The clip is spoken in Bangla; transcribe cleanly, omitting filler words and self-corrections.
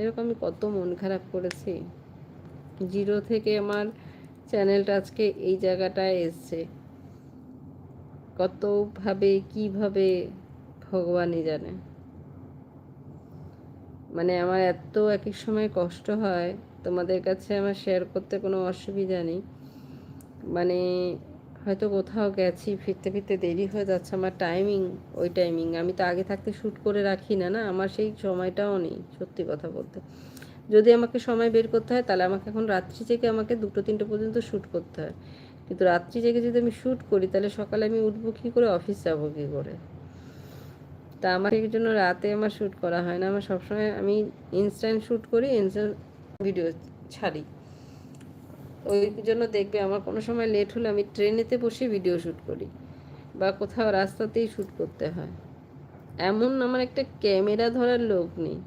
এরকম আমি কত মন খারাপ করেছি। জিরো থেকে আমার চ্যানেলটা আজকে এই জায়গাটায় এসছে, কতভাবে কিভাবে ভগবানই জানে। মানে আমার এত এক এক সময় কষ্ট হয়, তোমাদের কাছে আমার শেয়ার করতে কোনো অসুবিধা নেই। মানে হয়তো কোথাও গেছি, ফিরতে ফিরতে দেরি হয়ে যাচ্ছে, আমার টাইমিং ওই টাইমিং, আমি তো আগে থাকতে শ্যুট করে রাখি না, না আমার সেই সময়টাও নেই সত্যি কথা বলতে। যদি আমাকে সময় বের করতে হয় তাহলে আমাকে এখন রাত্রি জেগে আমাকে 2-3টে পর্যন্ত শ্যুট করতে হয়, কিন্তু রাত্রি জেগে যদি আমি শ্যুট করি তাহলে সকালে আমি উঠবো কী করে, অফিস যাবো কী করে। তা আমার এই জন্য রাতে আমার শ্যুট করা হয় না, আমার সবসময় আমি ইনস্ট্যান্ট শ্যুট করি, ইনস্ট্যান্ট ভিডিও ছাড়ি। ওই জন্য দেখবে আমার কোনো সময় লেট হলে আমি ট্রেনেতে বসে ভিডিও শ্যুট করি বা কোথাও রাস্তাতেই শ্যুট করতে হয়। এমন আমার একটা ক্যামেরা ধরার লোক নেই।